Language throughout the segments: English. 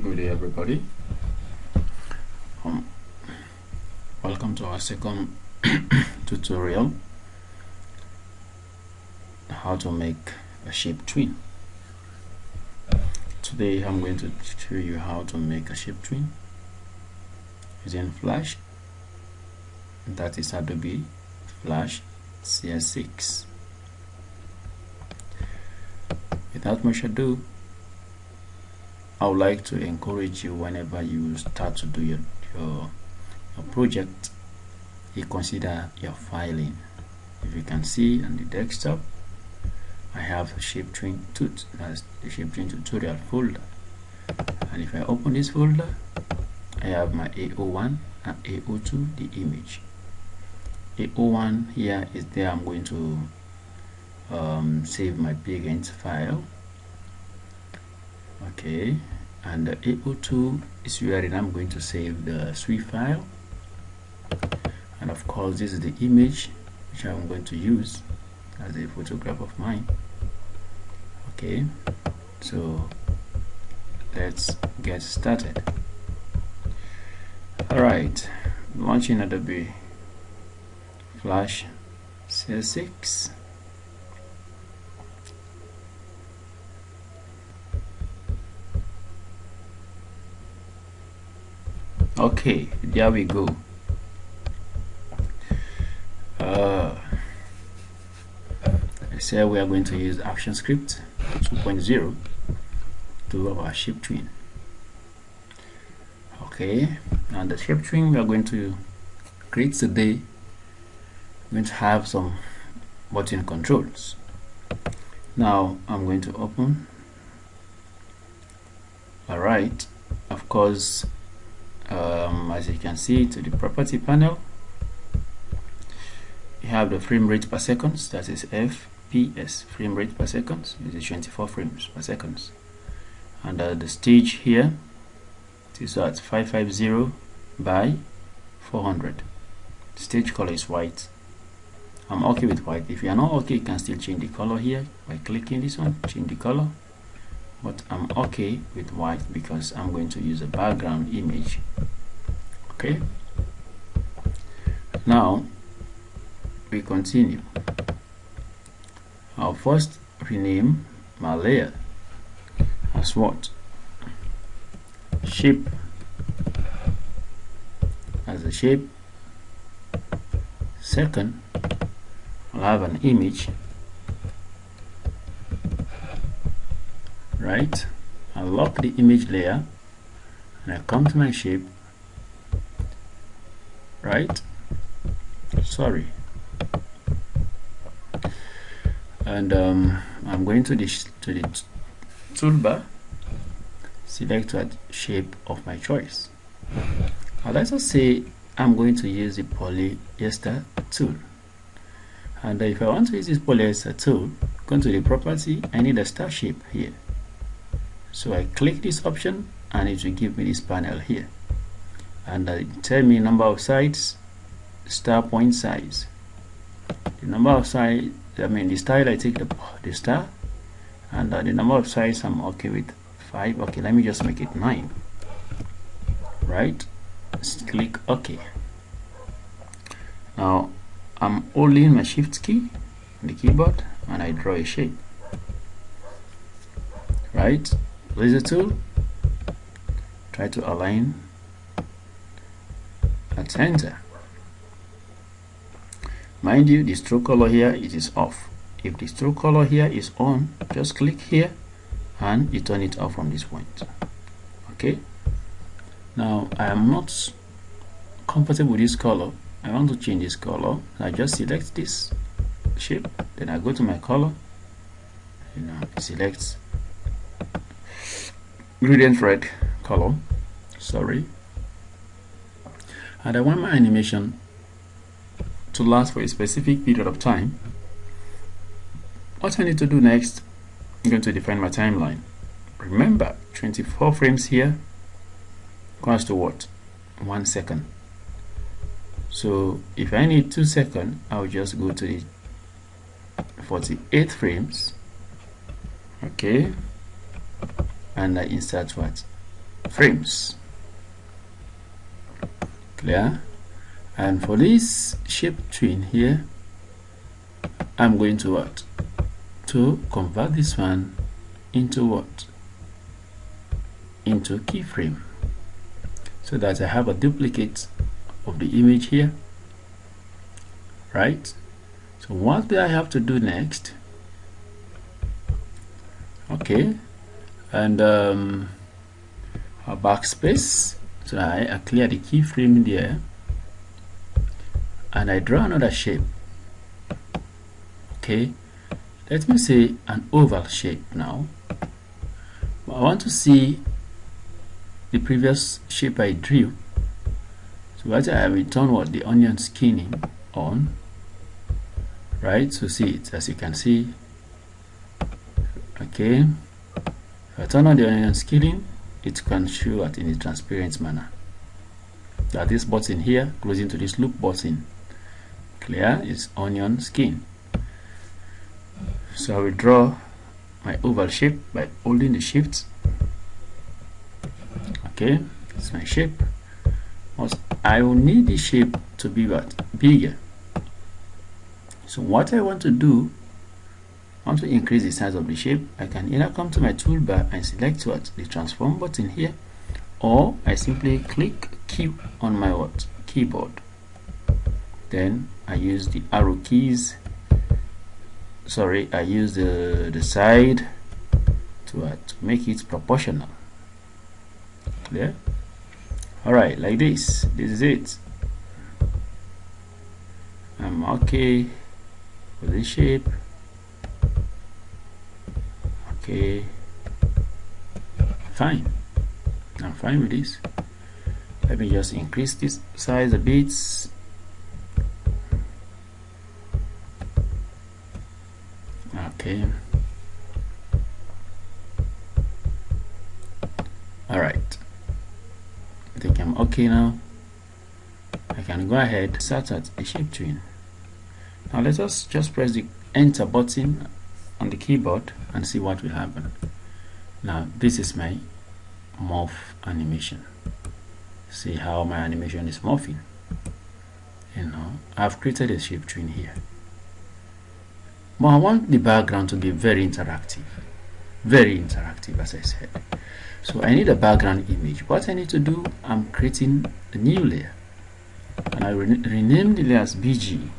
Good day, everybody. Welcome to our second tutorial, how to make a shape tween. Today I'm going to show you how to make a shape tween using Flash, that is Adobe Flash CS6. Without much ado, I would like to encourage you, whenever you start to do your project, you consider your filing. If you can see on the desktop, I have a shape tween that's the shape tween tutorial folder, and if I open this folder, I have my AO1 and AO2, the image. AO1 here is there. I'm going to save my Paint file. Okay, and the AO2 is where I'm going to save the Swift file, and of course this is the image which I'm going to use as a photograph of mine. Okay, so let's get started. Alright, launching Adobe Flash CS6. Okay, there we go. I said we are going to use ActionScript 2.0 to do our shape tween. Okay, and the shape tween we are going to create today, we're going to have some button controls. Now I'm going to open. Alright, of course, as you can see, to the property panel, you have the frame rate per second, that is FPS, frame rate per second, it is 24 frames per second. And the stage here, it is at 550 by 400. Stage color is white. I'm okay with white. If you are not okay, you can still change the color here by clicking this one, change the color. But I'm okay with white because I'm going to use a background image. Okay, now we continue. I'll first rename my layer as what? Shape, as a shape. Second, I'll have an image. Right, I lock the image layer and I come to my shape. Right, sorry, and I'm going to the toolbar, select a shape of my choice. Now let us say I'm going to use the polyester tool, and if I want to use this polyester tool, go to the property, I need a star shape here. So I click this option and it will give me this panel here, and tell me number of sides, star point size, the number of sides, the style I take the star, and the number of sides I'm okay with 5. Okay, let me just make it 9. Right, let's click OK. Now I'm holding my shift key on the keyboard and I draw a shape. Right, laser tool, try to align at center. Mind you, the stroke color here, it is off. If the stroke color here is on, just click here and you turn it off from this point. Okay, now I am not comfortable with this color. I want to change this color. I just select this shape, then I go to my color, select gradient red color, sorry, and I want my animation to last for a specific period of time. What I need to do next, I'm going to define my timeline. Remember, 24 frames here equals to what? 1 second. So if I need 2 seconds, I'll just go to the 48 frames. Okay, and I insert what? frames. Clear? And for this shape tween here, I'm going to what? To convert this one into what? Into keyframe, so that I have a duplicate of the image here, right? So what do I have to do next? Okay, and a backspace, so I clear the keyframe there, and I draw another shape. Okay, let me say an oval shape now. I want to see the previous shape I drew, so what I will turn what? The onion skinning on, right? So see it, as you can see. Okay, if I turn on the onion skinning, it can show it in a transparent manner. That this button here, closing to this loop button, clear, is onion skin. So I will draw my oval shape by holding the shift. Okay, it's my shape. I will need the shape to be what? Bigger. So what I want to do, I want to increase the size of the shape. I can either come to my toolbar and select what? The transform button here, or I simply click Q on my what? Keyboard. Then I use the arrow keys. Sorry, I use the side to make it proportional. Clear? Alright, like this. This is it. I'm okay with this shape. Okay, fine. I'm fine with this. Let me just increase this size a bit. Okay. Alright. I think I'm okay now. I can go ahead and start at a shape tween. Now let us just press the enter button on the keyboard and see what will happen. Now this is my morph animation. See how my animation is morphing. You know, I've created a shape tween here, but I want the background to be very interactive as I said. So I need a background image. What I need to do, I'm creating a new layer, and I rename the layer as BG.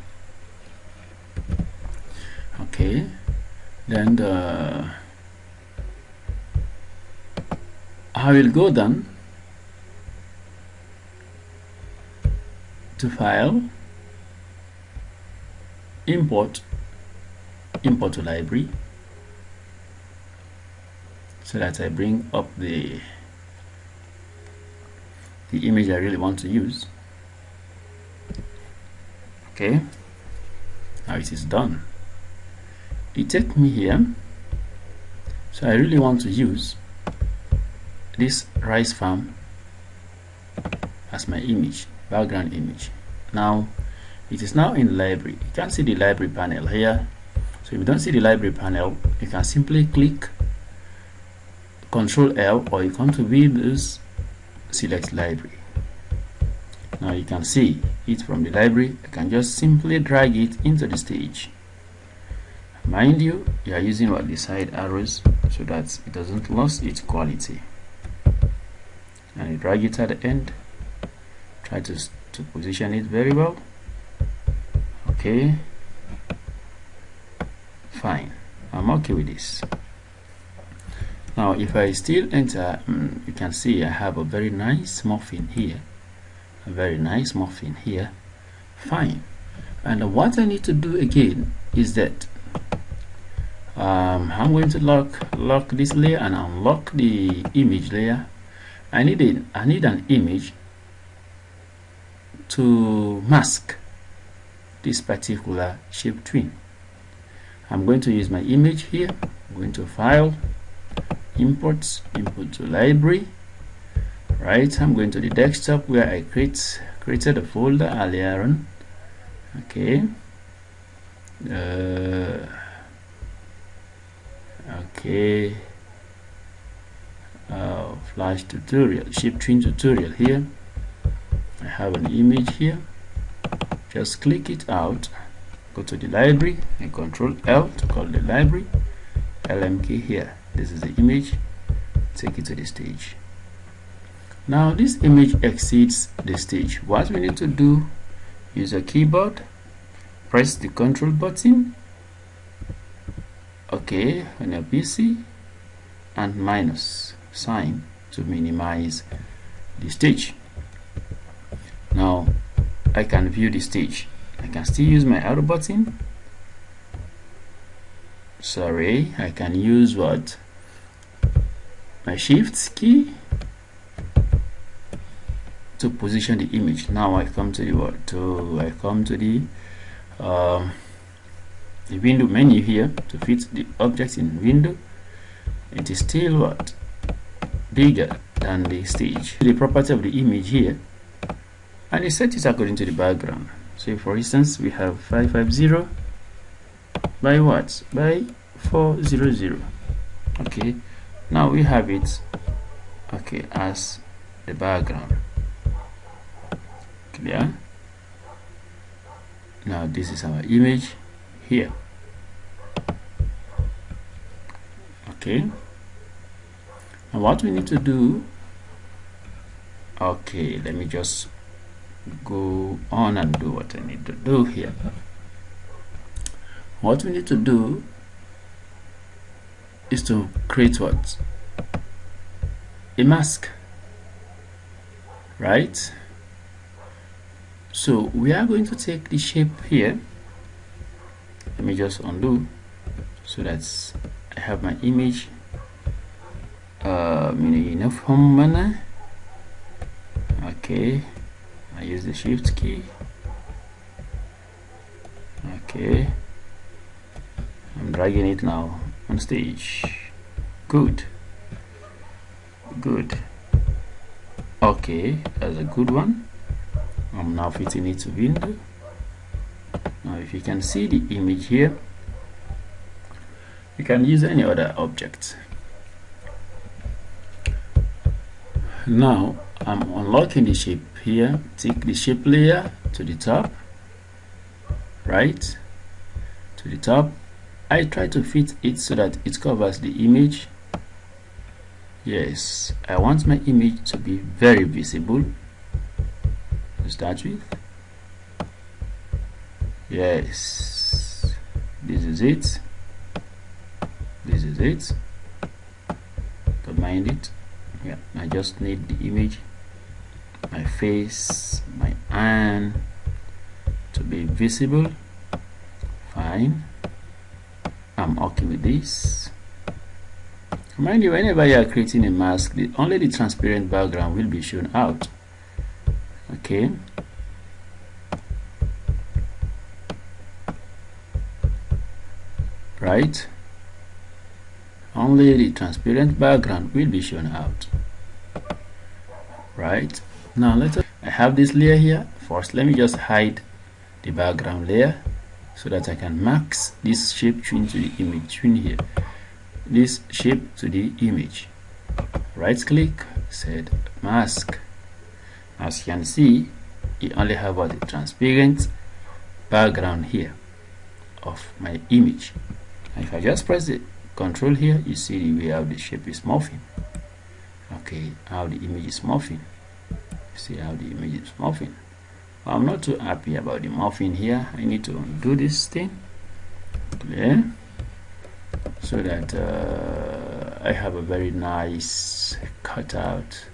Okay, then I will go down to File, Import to Library, so that I bring up the image I really want to use. Okay, now it is done. It takes me here, so I really want to use this rice farm as my image, background image. Now it is now in the library. You can see the library panel here. So if you don't see the library panel, you can simply click Ctrl L, or you come to Windows, select library. Now you can see it from the library. I can just simply drag it into the stage. Mind you, you are using what? The side arrows, so that it doesn't lose its quality. And you drag it at the end. Try to position it very well. Okay, fine. I'm okay with this. Now if I still enter, you can see I have a very nice morphing here, fine. And what I need to do again is that I'm going to lock this layer and unlock the image layer. I need an image to mask this particular shape tween. I'm going to use my image here. I'm going to File, Import to Library. Right, I'm going to the desktop where I created a folder earlier on. Okay. flash tutorial, shape tween tutorial here. I have an image here. Just click it out, go to the library and Control L to call the library. LMK here. This is the image. Take it to the stage. Now this image exceeds the stage. What we need to do, use a keyboard, press the Control button, okay, on your PC, and minus sign to minimize the stage. Now I can view the stage. I can still use my arrow button. Sorry, I can use what? My shift key to position the image. Now I come to the the window menu here to fit the object in window. It is still what? Bigger than the stage. The property of the image here, and it set it according to the background. So for instance, we have 550 by what? By 400. Okay, now we have it, okay, as the background. Clear? Now this is our image here. Okay, and what we need to do, okay, let me just go on and do what I need to do here. What we need to do is to create what? A mask, right? So we are going to take the shape here. Let me just undo so that I have my image in a uniform manner. Okay, I use the shift key. Okay, I'm dragging it now on stage. Good. Okay, that's a good one. I'm now fitting it to window. Now if you can see the image here, you can use any other object. Now I'm unlocking the shape here. Take the shape layer to the top, right to the top. I try to fit it so that it covers the image. Yes, I want my image to be very visible to start with. Yes, this is it. Don't mind it. Yeah, I just need the image, my face, my hand to be visible. Fine, I'm okay with this. Mind you, whenever you are creating a mask, only the transparent background will be shown out. Okay, right, only the transparent background will be shown out. Right, now I have this layer here. First, let me just hide the background layer so that I can max this shape tween to the image. Tween here, this shape to the image. Right click, set mask. As you can see, you only have a transparent background here of my image. And if I just press the control here, you see the way how the shape is morphing. Okay, how the image is morphing. See how the image is morphing. Well, I'm not too happy about the morphing here. I need to undo this thing. Clear? So that I have a very nice cutout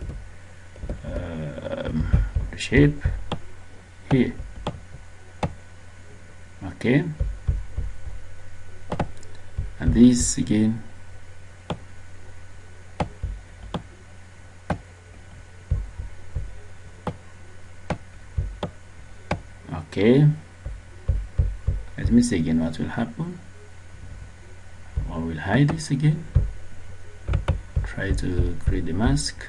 the shape here. Okay, and this again. Okay, let me see again what will happen. I will hide this again. Try to create the mask.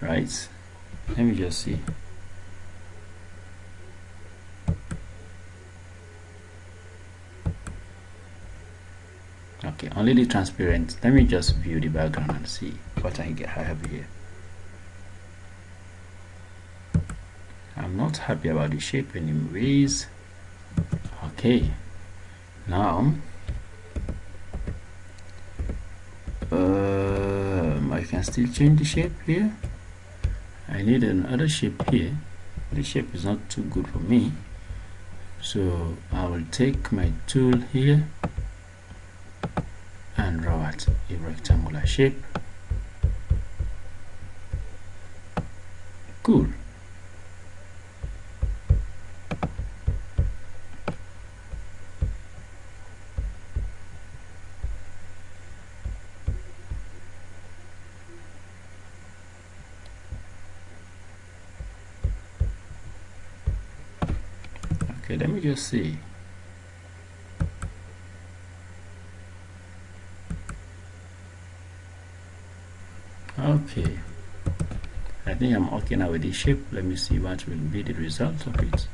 Right, let me just see. Okay, only the transparent. Let me just view the background and see. what I have here. I'm not happy about the shape anyways. Okay, now I can still change the shape here. I need another shape here. The shape is not too good for me, so I will take my tool here and draw out a rectangular shape. Cool. Okay, let me just see. Okay, I think I'm okay now with this shape. Let me see what will be the result of it.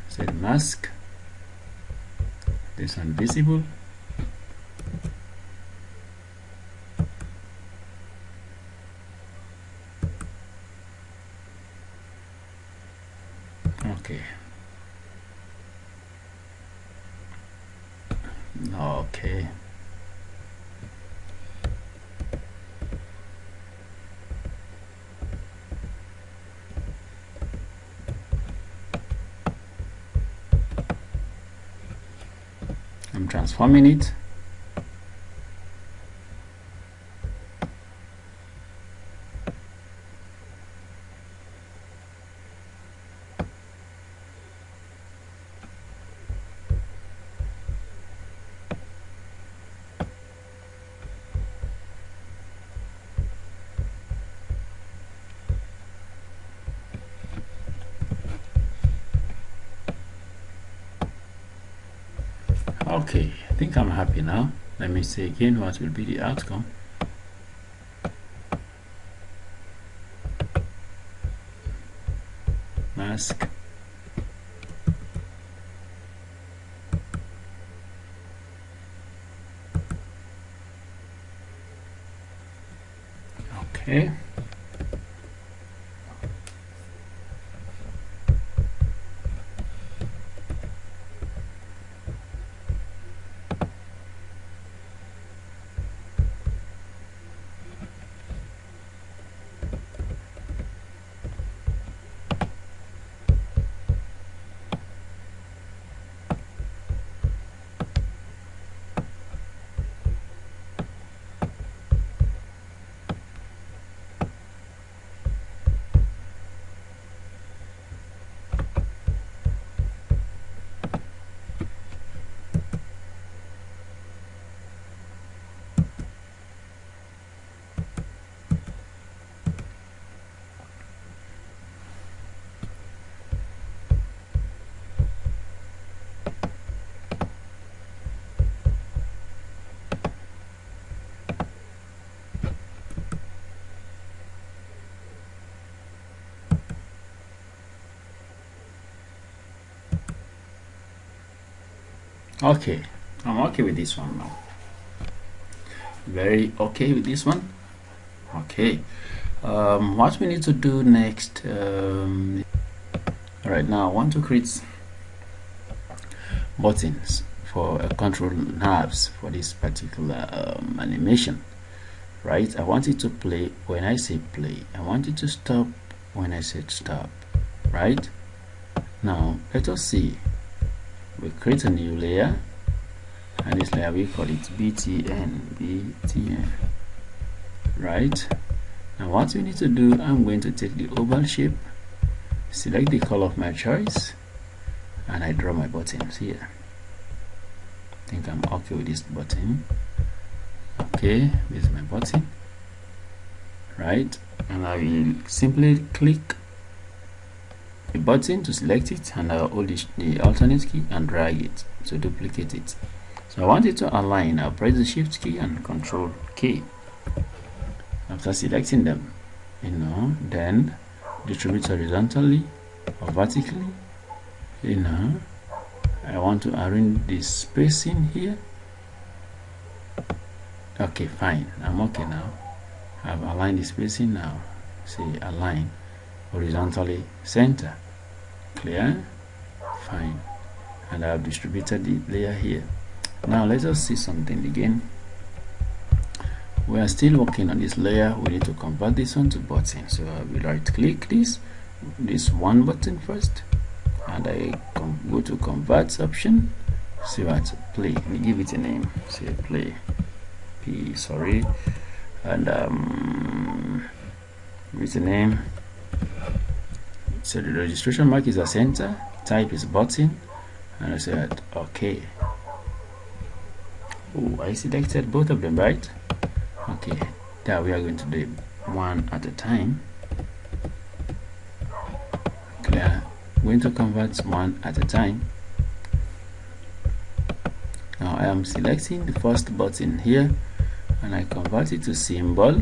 Set mask. This one visible. Okay. Okay. I'm transforming it. Okay, I think I'm happy now. Let me see again what will be the outcome. Mask. Okay. Okay, I'm okay with this one now. Very okay with this one. Okay, what we need to do next, right now I want to create buttons for control knobs for this particular animation. Right, I want it to play when I say play. I want it to stop when I said stop. Right, now let us see. We create a new layer, and this layer we call it btn. Right, now what we need to do, I'm going to take the oval shape, select the color of my choice, and I draw my buttons here. I think I'm okay with this button. Okay, this is my button. Right, and I will simply click the button to select it, and I'll hold the alternate key and drag it to duplicate it. So I want it to align. I'll press the shift key and control key. After selecting them, then distribute horizontally or vertically. I want to arrange the spacing here. Okay, fine, I'm okay now. I've aligned the spacing now. Say align horizontally center. Clear? Fine. And I've distributed the layer here. Now let us see something again. We are still working on this layer. We need to convert this one to button. So I will right click this one button first, and I go to convert option. See what play. Let me give it a name. Say play. Sorry, and give it a name. So the registration mark is a center. Type is button, and I said okay. Oh, I selected both of them, right? Okay, that we are going to do one at a time. Clear. I'm going to convert one at a time. Now I am selecting the first button here, and I convert it to symbol.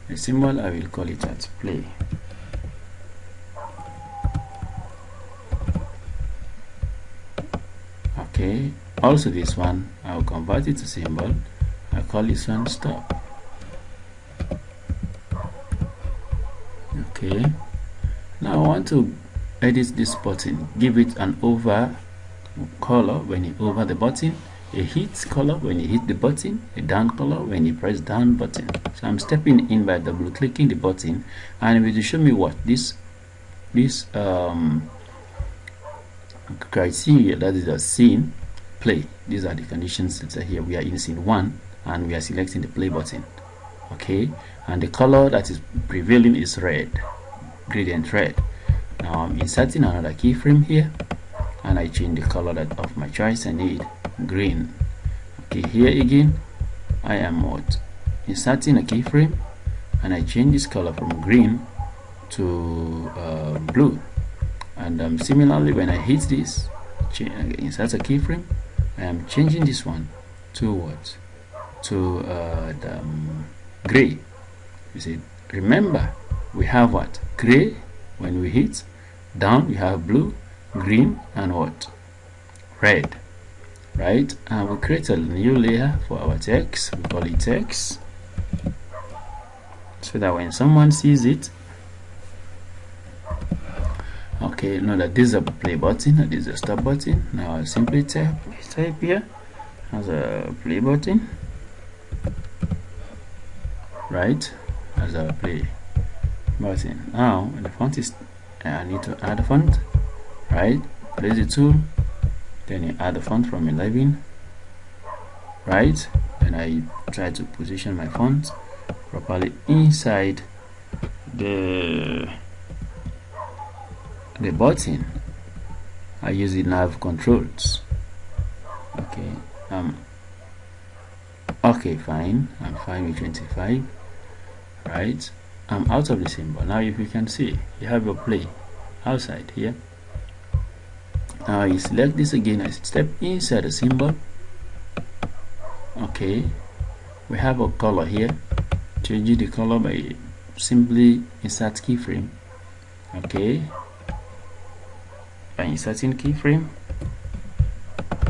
The symbol I will call it as play. Okay, also this one I will convert it to symbol. I call this one stop. Okay, now I want to edit this button, give it an over color when you over the button, a hit color when you hit the button, a down color when you press down button. So I'm stepping in by double clicking the button, and it will show me what this criteria, that is a scene play. These are the conditions that are here. We are in scene 1 and we are selecting the play button. Okay, and the color that is prevailing is red, gradient red. Now I'm inserting another keyframe here, and I change the color that of my choice. I need green. Okay, here again I am inserting a keyframe, and I change this color from green to blue. And similarly, when I hit this, insert a keyframe, I am changing this one to what? To the gray. You see, remember we have what? Gray when we hit, down we have blue, green, and what? Red. Right? And we create a new layer for our text. We call it text, so that when someone sees it, okay, know that this is a play button and this is a stop button. Now I simply type here as a play button, right? As a play button. Now the font is, I need to add a font, right? Place the tool, then you add the font from 11, right? And I try to position my font properly inside the button. I use the nav controls. Okay, okay, fine. I'm fine with 25, right? I'm out of the symbol. Now if you can see, you have your play outside here. Now you select this again. I step inside the symbol. Okay, we have a color here. Changing the color by simply insert keyframe. Okay, by inserting keyframe,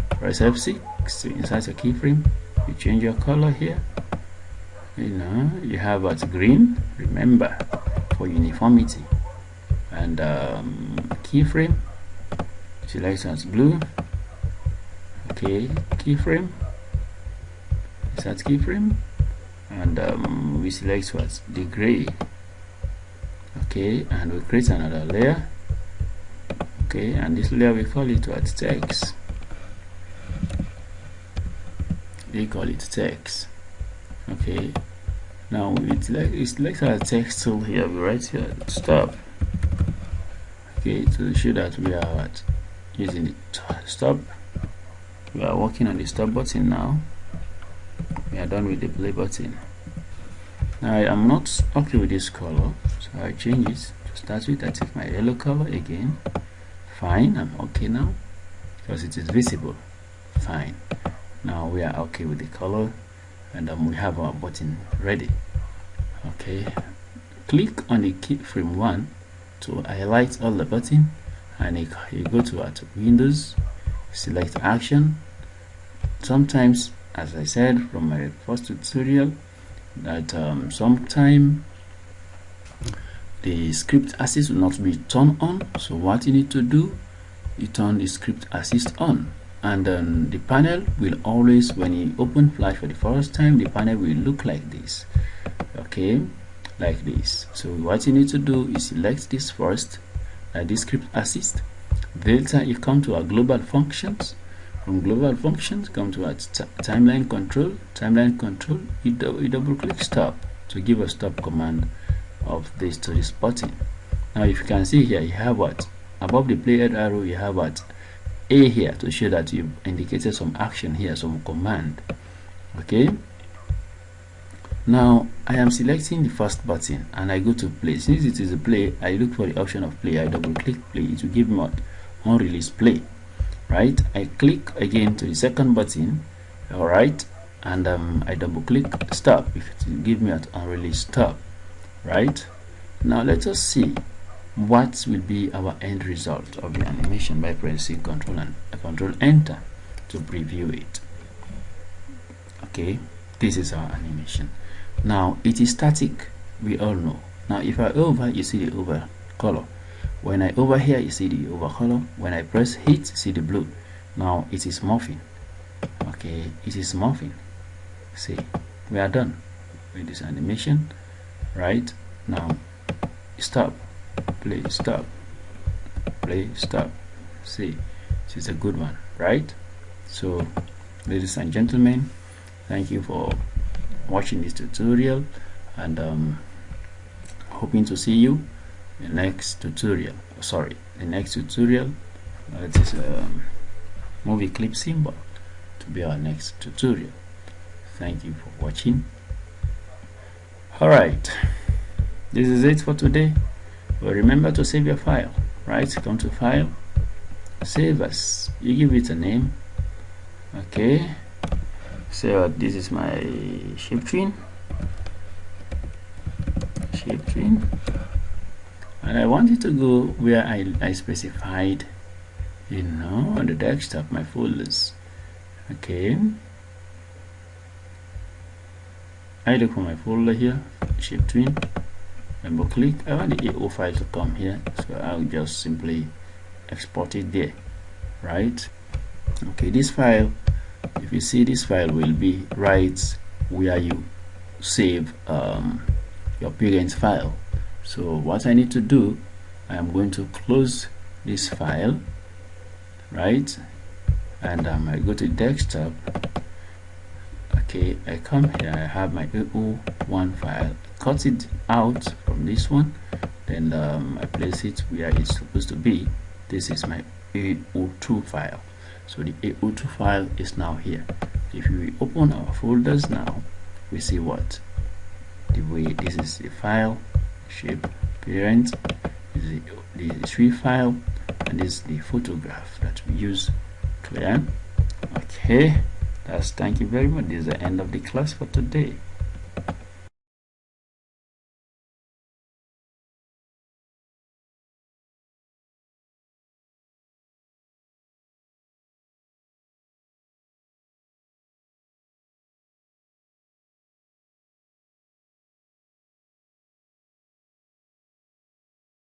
press F6 to insert a keyframe. You change your color here. You know, you have at green, remember, for uniformity. And keyframe, select as blue. Okay, keyframe, insert keyframe, and we select what's the gray. Okay, and we create another layer. Okay, and this layer we call it what? Text. We call it text. Okay, now it's like a text tool here. We write here stop. Okay, to show that we are what? Using the stop. We are working on the stop button now. We are done with the play button. Now I am not okay with this color, so I change it. To start with, I take my yellow color again. Fine, I'm okay now because it is visible. Fine. Now we are okay with the color, and we have our button ready. Okay, click on the keyframe 1 to highlight all the button, and you go to Windows, select action. Sometimes as I said from my first tutorial, that sometime the script assist will not be turned on. So what you need to do, you turn the script assist on, and then the panel will always, when you open Flash for the first time, the panel will look like this. Okay, like this. So what you need to do is select this first, this script assist. Later you come to our global functions. From global functions, come to our timeline control. You double click stop to give a stop command of this to this button. Now if you can see here, you have what above the play head arrow, you have what A here to show that you've indicated some action here, some command. Okay, now I am selecting the first button and I go to play. Since it is a play, I look for the option of play. I double click play. It will give me what on release play. Right, I click again to the second button. All right, and I double click stop. If it will give me an unrelease stop. Right, now let us see what will be our end result of the animation by pressing Control and Control Enter to preview it. Okay, this is our animation. Now it is static, we all know. Now if I over, you see the over color. When I over here, you see the over color. When I press hit, you see the blue. Now it is morphing. Okay, it is morphing. See, we are done with this animation. Right, now stop, play, stop, play, stop. See, this is a good one, right? So ladies and gentlemen, thank you for watching this tutorial, and hoping to see you in the next tutorial. The next tutorial, it is movie clip symbol to be our next tutorial. Thank you for watching. Alright, this is it for today. But remember to save your file. Right, come to file, save as, you give it a name. Okay, so this is my Tween, and I want it to go where I specified, on the desktop, my folders. Okay, I look for my folder here, Tween, double click. I want the AO file to come here, so I'll just simply export it there. Right, okay, this file, if you see, this file will be right where you save your parent file. So what I need to do, I am going to close this file, right, and I go to desktop. Okay, I come here, I have my AO1 file, cut it out from this one, then I place it where it's supposed to be. This is my AO2 file. So the AO2 file is now here. If we open our folders now, we see what the way this is the file shape parent, this is the tree file, and this is the photograph that we use. Clear? Okay, thank you very much. This is the end of the class for today.